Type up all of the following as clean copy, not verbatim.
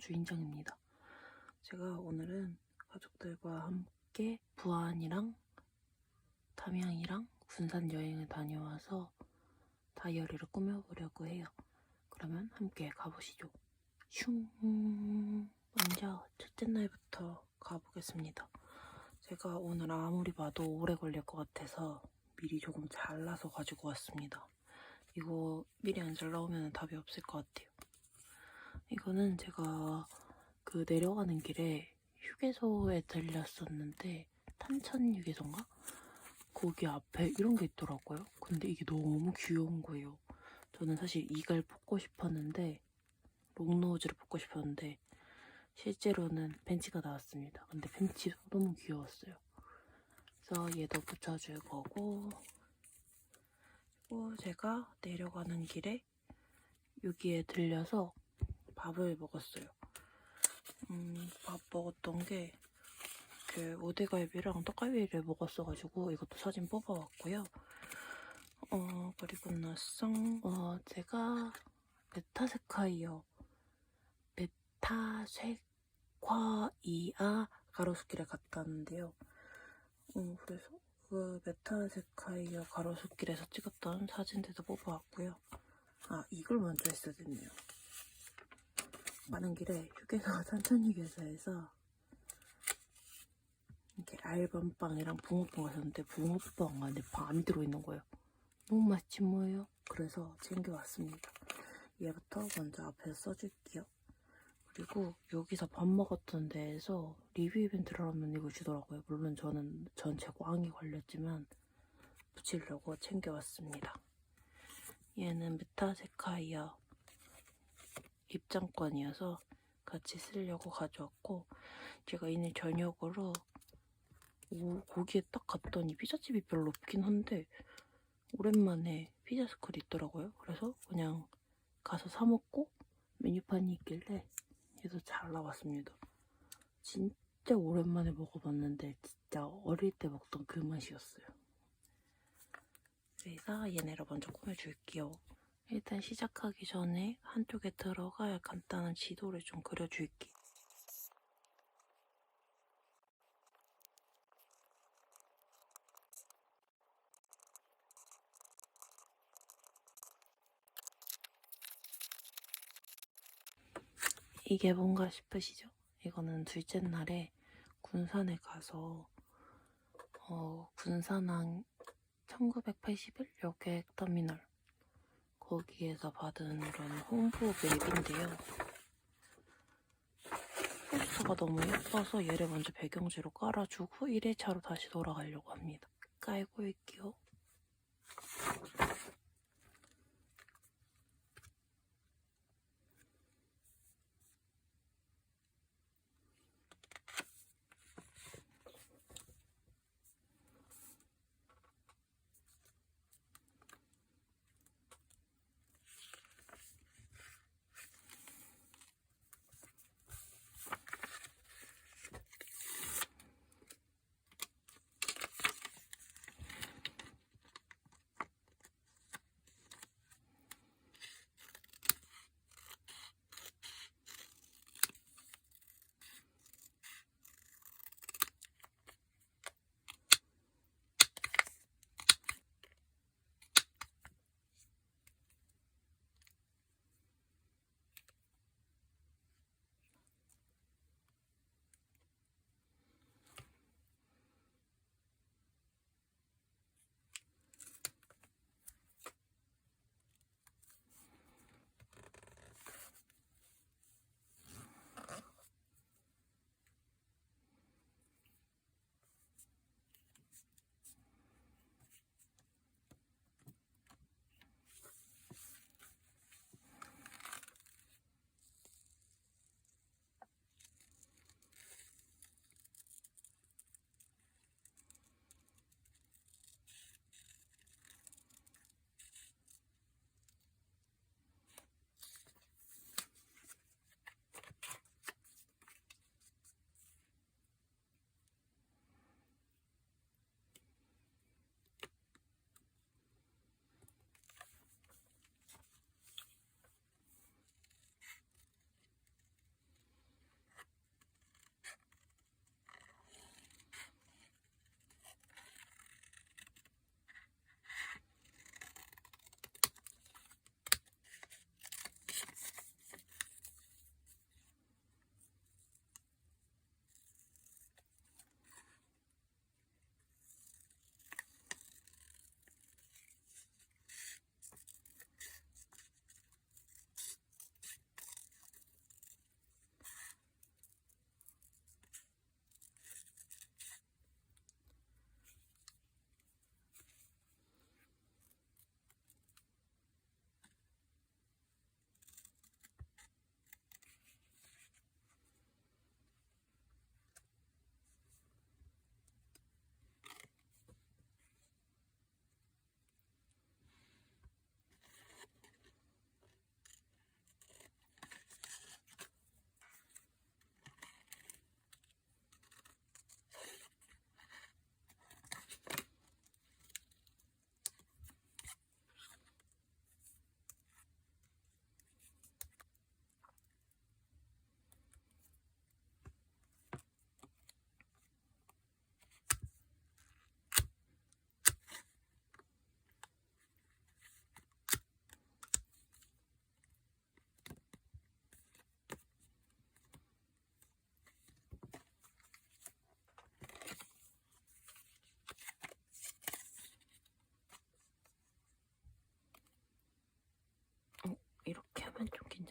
주인장입니다. 제가 오늘은 가족들과 함께 부안이랑 담양이랑 군산 여행을 다녀와서 다이어리를 꾸며보려고 해요. 그러면 함께 가보시죠. 슝! 먼저 첫째 날부터 가보겠습니다. 제가 오늘 아무리 봐도 오래 걸릴 것 같아서 미리 조금 잘라서 가지고 왔습니다. 이거 미리 안 잘라오면 답이 없을 것 같아요. 이거는 제가 그 내려가는 길에 휴게소에 들렸었는데 탄천 휴게소인가? 거기 앞에 이런 게 있더라고요. 근데 이게 너무 귀여운 거예요. 저는 사실 이걸 뽑고 싶었는데 롱노즈를 뽑고 싶었는데 실제로는 벤치가 나왔습니다. 근데 벤치도 너무 귀여웠어요. 그래서 얘도 붙여줄 거고, 그리고 제가 내려가는 길에 여기에 들려서 밥을 먹었어요. 밥 먹었던 게 그 오대갈비랑 떡갈비를 먹었어가지고 이것도 사진 뽑아왔고요. 그리고 나서 제가 메타세콰이어 가로수길에 갔다 왔는데요. 그래서 그 메타세콰이어 가로수길에서 찍었던 사진들도 뽑아왔고요. 이걸 먼저 했어야 됐네요. 가는 길에 휴게소 산천휴게소에서 이렇게 알밤빵이랑 붕어빵을 샀는데 붕어빵 안에 밤이 들어있는 거예요. 너무 맛있지 뭐예요? 그래서 챙겨왔습니다. 얘부터 먼저 앞에서 써줄게요. 그리고 여기서 밥 먹었던 데에서 리뷰 이벤트를 하면 이걸 주더라고요. 물론 저는 전체 광이 걸렸지만 붙이려고 챙겨왔습니다. 얘는 메타세콰이어 입장권이어서 같이 쓰려고 가져왔고, 제가 오늘 저녁으로 거기에 딱 갔더니 피자집이 별로 없긴 한데 오랜만에 피자스쿨이 있더라고요. 그래서 그냥 가서 사 먹고 메뉴판이 있길래 얘도 잘 나왔습니다. 진짜 오랜만에 먹어봤는데 진짜 어릴 때 먹던 그 맛이었어요. 그래서 얘네를 먼저 꾸며줄게요. 일단 시작하기 전에 한쪽에 들어갈 간단한 지도를 좀 그려줄게요. 이게 뭔가 싶으시죠? 이거는 둘째 날에 군산에 가서 군산항 1981 여객터미널 거기에서 받은 이런 홍보 맵인데요. 포스터가 너무 예뻐서 얘를 먼저 배경지로 깔아주고 1회차로 다시 돌아가려고 합니다. 깔고 있게요.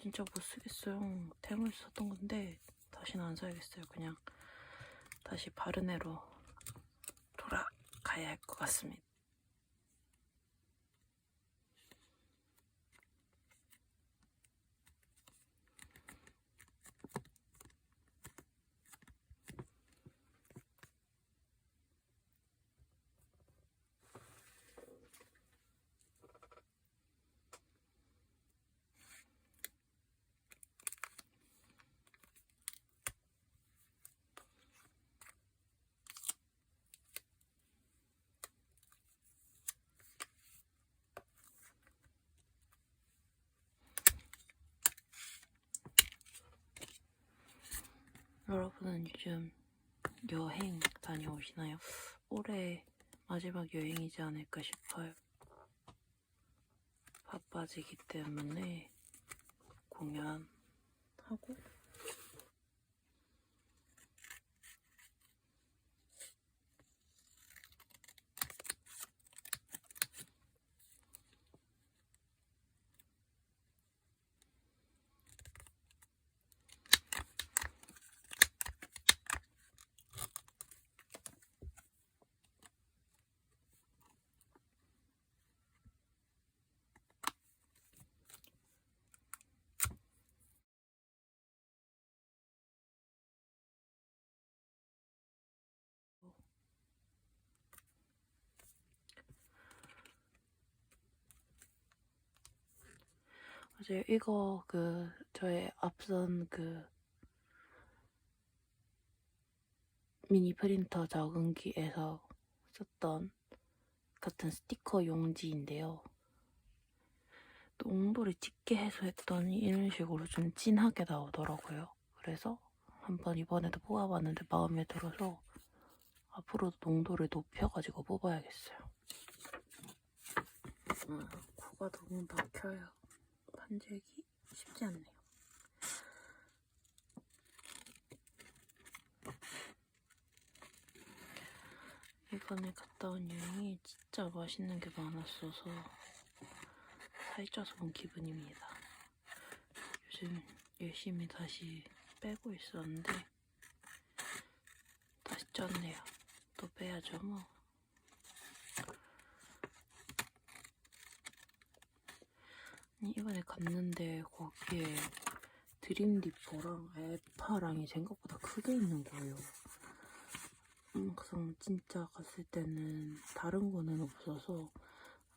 진짜 못 쓰겠어요. 템을 썼던 건데 다시는 안 사야겠어요. 그냥 다시 바르네로 돌아가야 할 것 같습니다. 여러분은 요즘 여행 다녀오시나요? 올해 마지막 여행이지 않을까 싶어요. 바빠지기 때문에 공연하고 맞아요. 이거 저의 앞선 미니 프린터 적응기에서 썼던 같은 스티커 용지인데요. 농도를 짙게 해소했더니 이런 식으로 좀 진하게 나오더라고요. 그래서 한번 이번에도 뽑아봤는데 마음에 들어서 앞으로도 농도를 높여가지고 뽑아야겠어요. 코가 너무 막혀요. 반질기 쉽지 않네요. 이번에 갔다 온 여행이 진짜 맛있는 게 많았어서 살쪄서 온 기분입니다. 요즘 열심히 다시 빼고 있었는데 다시 쪘네요. 또 빼야죠 뭐. 이번에 갔는데 거기에 드림디퍼랑 알파랑이 생각보다 크게 있는 거예요. 막상 진짜 갔을 때는 다른 거는 없어서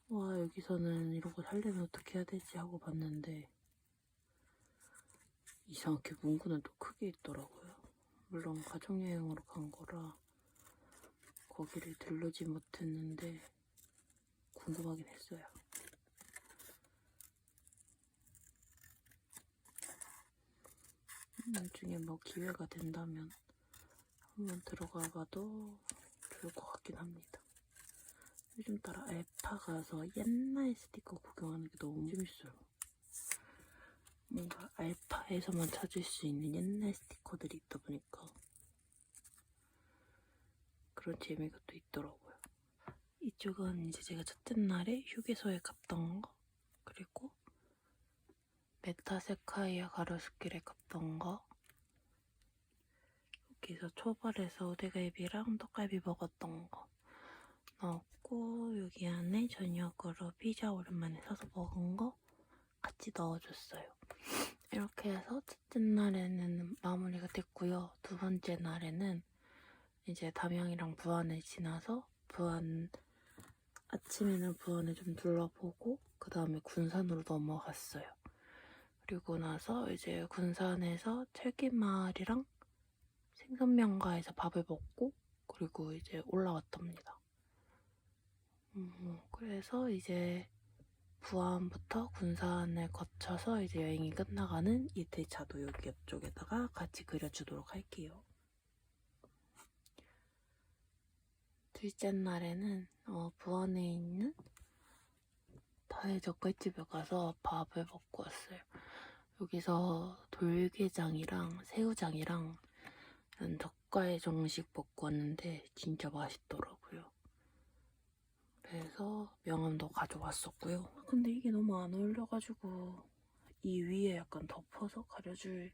와 여기서는 이런 거 살려면 어떻게 해야 되지 하고 봤는데 이상하게 문구는 또 크게 있더라고요. 물론 가족여행으로 간 거라 거기를 들르지 못했는데 궁금하긴 했어요. 나중에 뭐 기회가 된다면 한번 들어가 봐도 좋을 것 같긴 합니다. 요즘 따라 알파 가서 옛날 스티커 구경하는 게 너무 재밌어요. 뭔가 알파에서만 찾을 수 있는 옛날 스티커들이 있다 보니까 그런 재미가 또 있더라고요. 이쪽은 이제 제가 첫째 날에 휴게소에 갔던 거, 그리고 메타세카이아 가로수길에 갔던 거, 여기서 초벌에서 오대갈비랑 떡갈비 먹었던 거 넣었고, 여기 안에 저녁으로 피자 오랜만에 사서 먹은 거 같이 넣어줬어요. 이렇게 해서 첫째 날에는 마무리가 됐고요. 두 번째 날에는 이제 담양이랑 부안을 지나서 아침에는 부안을 좀 둘러보고 그 다음에 군산으로 넘어갔어요. 그리고 나서 이제 군산에서 철기마을이랑 생선명가에서 밥을 먹고 그리고 이제 올라왔답니다. 그래서 이제 부안부터 군산을 거쳐서 이제 여행이 끝나가는 이틀차도 여기 옆쪽에다가 같이 그려주도록 할게요. 둘째 날에는 부안에 있는 타이 젓갈집에 가서 밥을 먹고 왔어요. 여기서 돌게장이랑 새우장이랑 이런 젓갈 정식 먹고 왔는데 진짜 맛있더라고요. 그래서 명함도 가져왔었고요. 근데 이게 너무 안 어울려가지고 이 위에 약간 덮어서 가려줄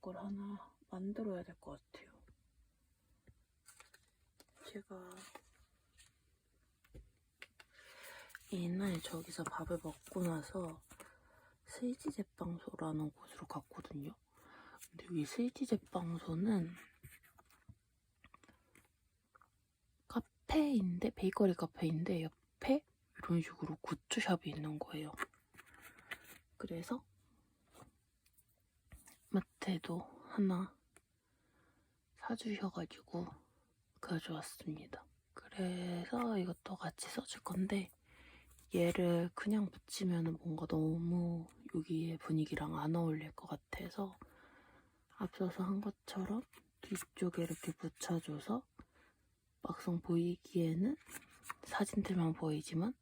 걸 하나 만들어야 될 것 같아요. 제가 옛날에 저기서 밥을 먹고 나서 스위치 제빵소라는 곳으로 갔거든요. 근데 여기 스위치 제빵소는 카페인데, 베이커리 카페인데 옆에 이런 식으로 굿즈샵이 있는 거예요. 그래서 마트에도 하나 사주셔가지고 가져왔습니다. 그래서 이것도 같이 써줄 건데 얘를 그냥 붙이면 뭔가 너무 여기의 분위기랑 안 어울릴 것 같아서 앞서서 한 것처럼 뒤쪽에 이렇게 붙여줘서 막상 보이기에는 사진들만 보이지만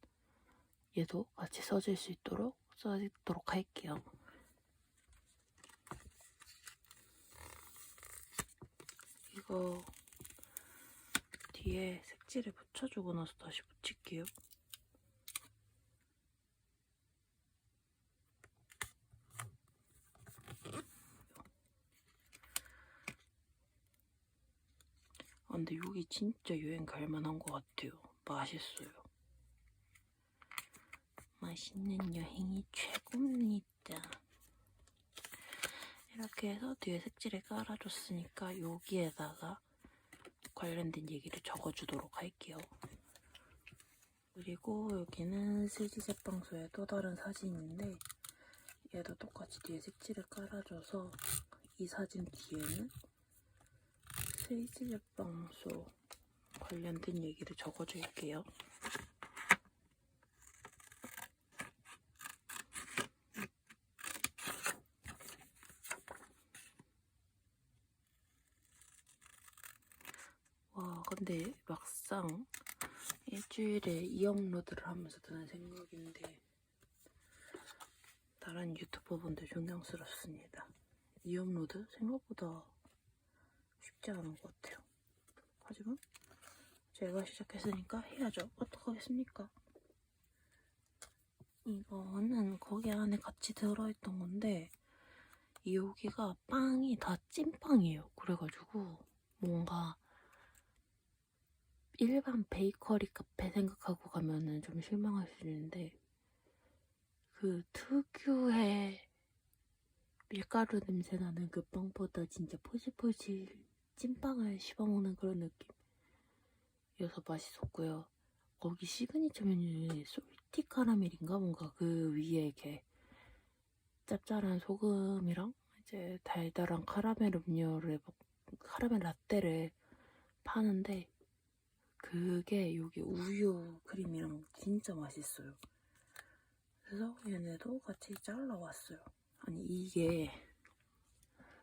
얘도 같이 써질 수 있도록 써지도록 할게요. 이거 뒤에 색지를 붙여주고 나서 다시 붙일게요. 근데 여기 진짜 여행 갈만한 것 같아요. 맛있어요. 맛있는 여행이 최고입니다. 이렇게 해서 뒤에 색지를 깔아줬으니까 여기에다가 관련된 얘기를 적어주도록 할게요. 그리고 여기는 스위치 제빵소의 또 다른 사진인데 얘도 똑같이 뒤에 색지를 깔아줘서 이 사진 뒤에는 스위치 제빵소 관련된 얘기를 적어줄게요. 와, 근데 막상 일주일에 2업로드를 하면서 드는 생각인데 다른 유튜버분들 존경스럽습니다. 2업로드 생각보다 쉽지 않은 것 같아요. 하지만 제가 시작했으니까 해야죠. 어떡하겠습니까? 이거는 거기 안에 같이 들어있던 건데 여기가 빵이 다 찐빵이에요. 그래가지고 뭔가 일반 베이커리 카페 생각하고 가면은 좀 실망할 수 있는데 그 특유의 밀가루 냄새 나는 그 빵보다 진짜 포실포실 찐빵을 씹어먹는 그런 느낌이어서 맛있었고요. 거기 시그니처 메뉴에 솔티 카라멜인가 뭔가 그 위에 이렇게 짭짤한 소금이랑 이제 달달한 카라멜 음료를 카라멜 라떼를 파는데 그게 여기 우유 크림이랑 진짜 맛있어요. 그래서 얘네도 같이 잘라왔어요. 아니 이게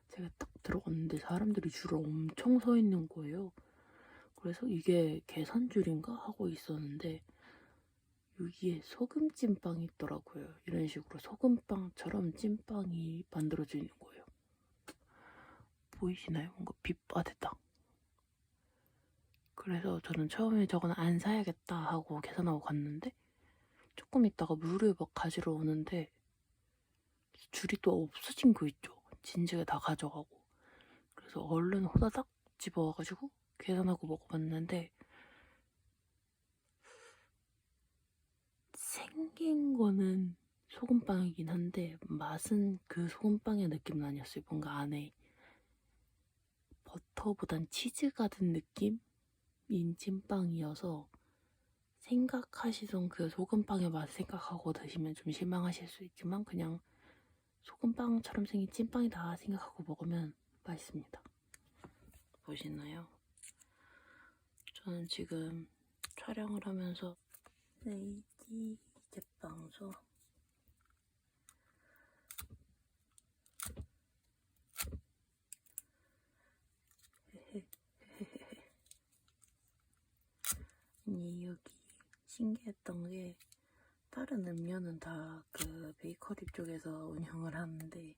제가 딱 들어갔는데 사람들이 줄을 엄청 서 있는 거예요. 그래서 이게 계산줄인가 하고 있었는데 여기에 소금찐빵이 있더라고요. 이런 식으로 소금빵처럼 찐빵이 만들어져 있는 거예요. 보이시나요? 뭔가 빛바래다. 그래서 저는 처음에 저건 안 사야겠다 하고 계산하고 갔는데 조금 있다가 물을 막 가지러 오는데 줄이 또 없어진 거 있죠. 진즉에 다 가져가고. 그래서 얼른 호다닥 집어와가지고 계산하고 먹어봤는데 생긴 거는 소금빵이긴 한데 맛은 그 소금빵의 느낌은 아니었어요. 뭔가 안에 버터보단 치즈 같은 느낌인 찐빵이어서 생각하시던 그 소금빵의 맛 생각하고 드시면 좀 실망하실 수 있지만 그냥 소금빵처럼 생긴 찐빵이다 생각하고 먹으면 맛있습니다. 보시나요? 저는 지금 촬영을 하면서 스위치 제빵소 아니 여기 신기했던 게 다른 음료는 다 그 베이커리 쪽에서 운영을 하는데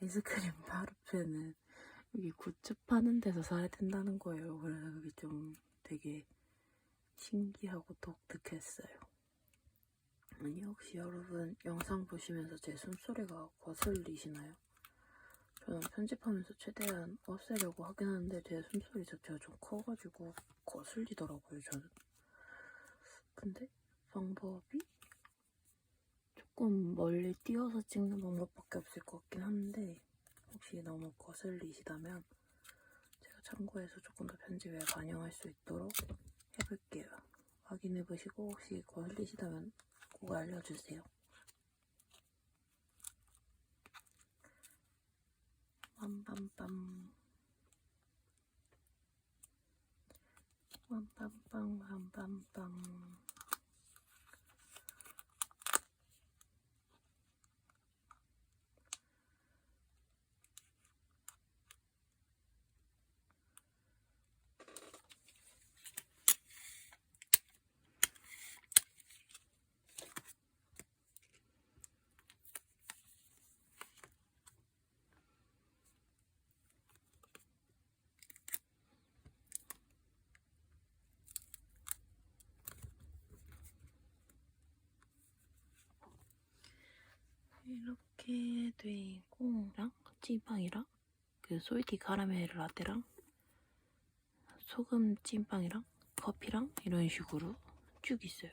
아이스크림 파르페는 여기 굿즈 파는 데서 사야 된다는 거예요. 그래서 그게 좀 되게 신기하고 독특했어요. 아니, 혹시 여러분 영상 보시면서 제 숨소리가 거슬리시나요? 저는 편집하면서 최대한 없애려고 하긴 하는데 제 숨소리 자체가 좀 커가지고 거슬리더라고요, 저는. 근데 방법이 조금 멀리 띄워서 찍는 방법밖에 없을 것 같긴 한데 혹시 너무 거슬리시다면 제가 참고해서 조금 더 편집에 반영할 수 있도록 해볼게요. 확인해보시고 혹시 거슬리시다면 꼭 알려주세요. 빰빰빰 빰빰빰 빰빰빰. 이렇게 되고 찐빵이랑 그 솔티 카라멜 라떼랑 소금 찐빵이랑 커피랑 이런 식으로 쭉 있어요.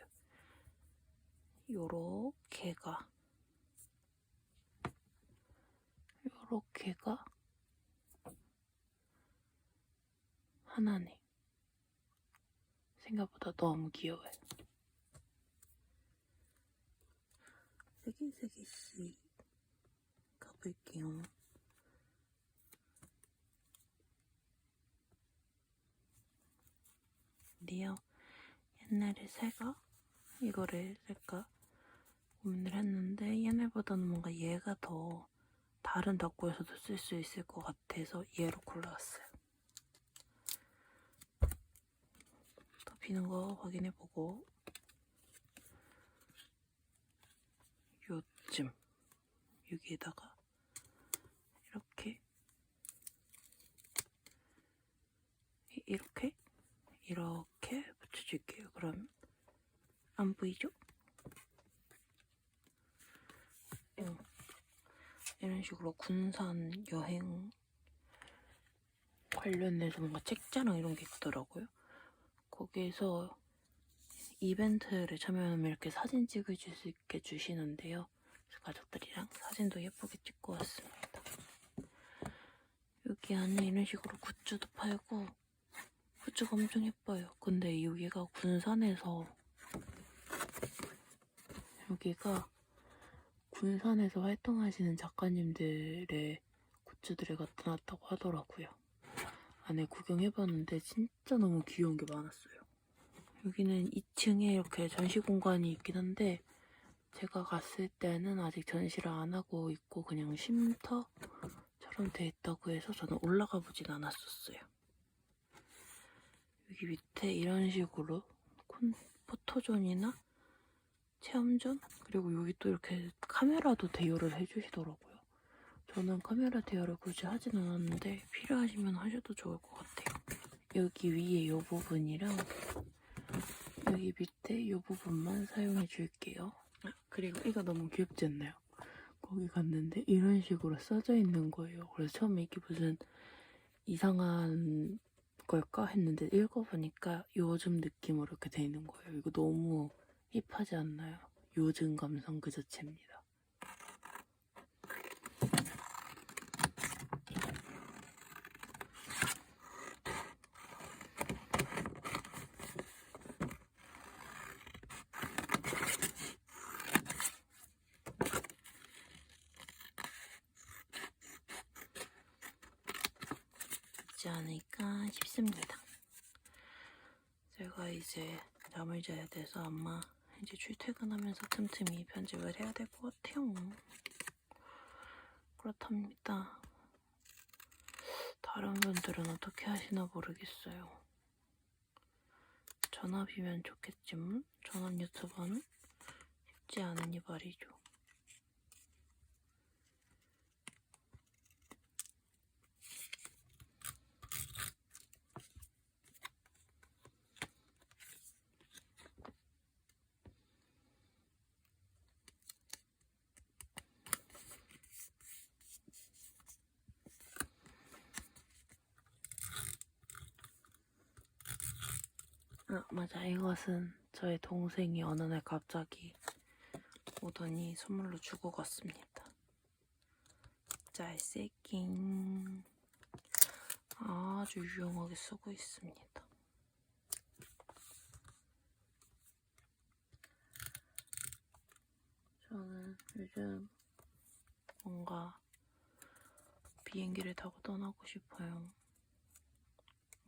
요렇게가 하나네. 생각보다 너무 귀여워요. 3개씩 가볼게요. 근데요, 옛날에 이거를 살까 고민을 했는데 옛날보다는 뭔가 얘가 더 다른 덕구에서도 쓸 수 있을 것 같아서 얘로 골라왔어요. 덮이는 거 확인해보고 요쯤 여기에다가 이렇게 붙여줄게요. 그럼 안 보이죠? 이런 식으로 군산 여행 관련해서 뭔가 책자랑 이런 게 있더라고요. 거기에서 이벤트를 참여하면 이렇게 사진 찍어줄 수 있게 주시는데요. 그래서 가족들이랑 사진도 예쁘게 찍고 왔습니다. 여기 안에 이런 식으로 굿즈도 팔고 굿즈가 엄청 예뻐요. 근데 여기가 군산에서 활동하시는 작가님들의 굿즈들이 갖다 놨다고 하더라고요. 안에 구경해봤는데 진짜 너무 귀여운 게 많았어요. 여기는 2층에 이렇게 전시 공간이 있긴 한데 제가 갔을 때는 아직 전시를 안 하고 있고 그냥 쉼터처럼 돼 있다고 해서 저는 올라가 보진 않았었어요. 여기 밑에 이런 식으로 포토존이나 체험존? 그리고 여기 또 이렇게 카메라도 대여를 해주시더라고요. 저는 카메라 대여를 굳이 하진 않았는데 필요하시면 하셔도 좋을 것 같아요. 여기 위에 이 부분이랑 여기 밑에 이 부분만 사용해 줄게요. 그리고 이거 너무 귀엽지 않나요? 거기 갔는데 이런 식으로 써져 있는 거예요. 그래서 처음에 이게 무슨 이상한 걸까 했는데 읽어보니까 요즘 느낌으로 이렇게 돼 있는 거예요. 이거 너무 힙하지 않나요? 요즘 감성 그 자체입니다. 있지 않을까 싶습니다. 제가 이제 잠을 자야 돼서 아마 이제 출퇴근하면서 틈틈이 편집을 해야 될 것 같아요. 그렇답니다. 다른 분들은 어떻게 하시나 모르겠어요. 전업이면 좋겠지만 전업 유튜버는 쉽지 않으니 말이죠. 아, 맞아. 이것은 저의 동생이 어느 날 갑자기 오더니 선물로 주고 갔습니다. 짤새깅. 아주 유용하게 쓰고 있습니다. 저는 요즘 뭔가 비행기를 타고 떠나고 싶어요.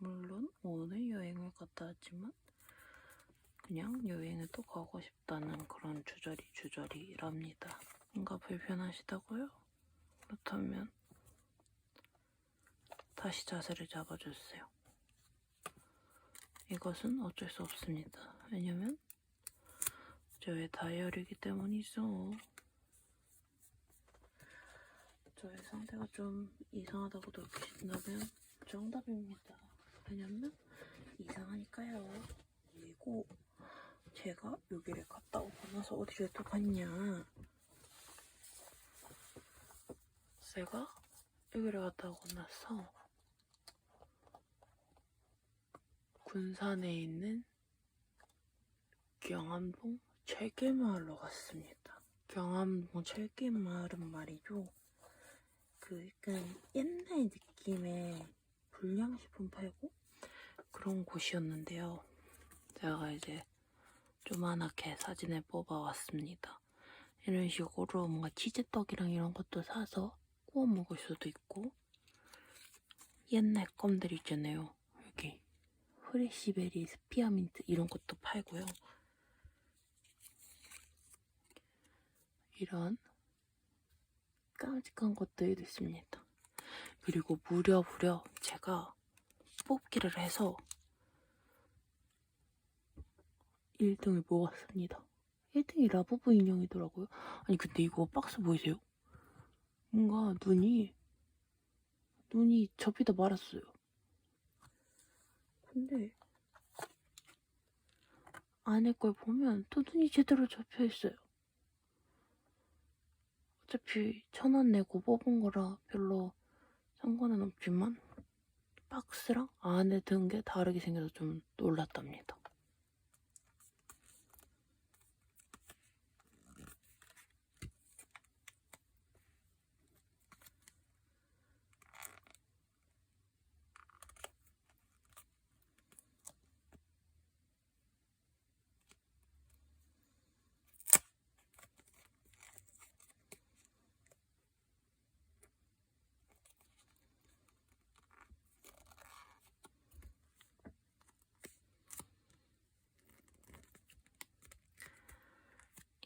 물론 오늘 여행을 갔다 왔지만 그냥 여행을 또 가고 싶다는 그런 주저리랍니다. 뭔가 불편하시다고요? 그렇다면 다시 자세를 잡아주세요. 이것은 어쩔 수 없습니다. 왜냐면 저의 다이어리이기 때문이죠. 저의 상태가 좀 이상하다고 느끼신다면 정답입니다. 왜냐면 이상하니까요. 그리고 제가 여기를 갔다 오고 나서 어디를 또 갔냐. 제가 여기를 갔다 오고 나서 군산에 있는 경암동 철길마을로 갔습니다. 경암동 철길마을은 말이죠. 그 약간 옛날 느낌의 불량식품 팔고 그런 곳이었는데요. 제가 이제 조그맣게 사진을 뽑아왔습니다. 이런 식으로 뭔가 치즈떡이랑 이런 것도 사서 구워 먹을 수도 있고 옛날 껌들 있잖아요. 여기 프레시베리, 스피아민트 이런 것도 팔고요. 이런 깜찍한 것들도 있습니다. 그리고 무려 제가 뽑기를 해서 1등을 먹었습니다. 1등이 라부부 인형이더라고요. 아니 근데 이거 박스 보이세요? 뭔가 눈이 접히다 말았어요. 근데 안에 걸 보면 또 눈이 제대로 접혀있어요. 어차피 1,000원 내고 뽑은 거라 별로 상관은 없지만 박스랑 안에 든 게 다르게 생겨서 좀 놀랐답니다.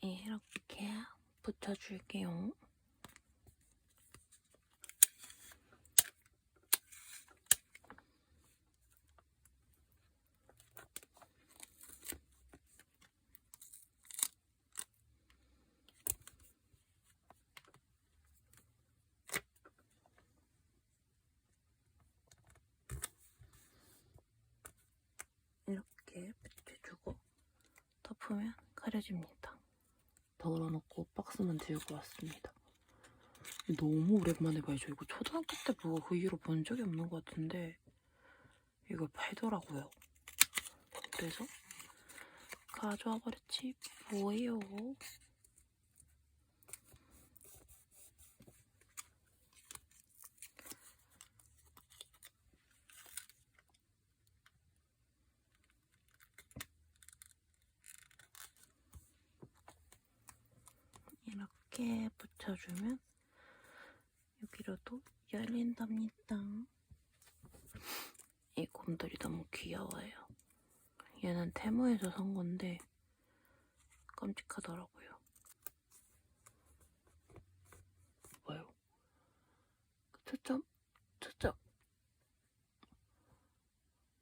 이렇게 붙여줄게요. 이렇게 붙여주고 덮으면 가려집니다. 덜어놓고 박스만 들고 왔습니다. 너무 오랜만에 봐요. 저 이거 초등학교 때 보고 그 이후로 본 적이 없는 것 같은데 이걸 팔더라고요. 그래서 가져와 버렸지 뭐예요. 이렇게 붙여주면 여기로도 열린답니다. 이 곰돌이 너무 귀여워요. 얘는 테무에서 산 건데 깜찍하더라고요. 봐요. 초점.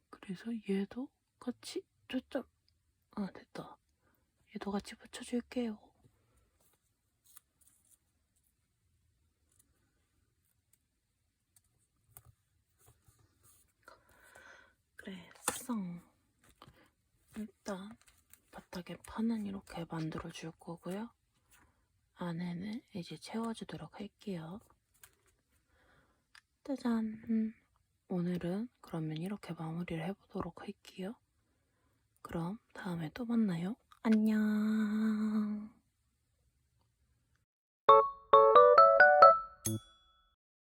그래서 얘도 같이 초점. 아, 됐다. 얘도 같이 붙여줄게요. 그래서 일단 바닥에 판은 이렇게 만들어줄 거고요. 안에는 이제 채워주도록 할게요. 짜잔! 오늘은 그러면 이렇게 마무리를 해보도록 할게요. 그럼 다음에 또 만나요. 안녕.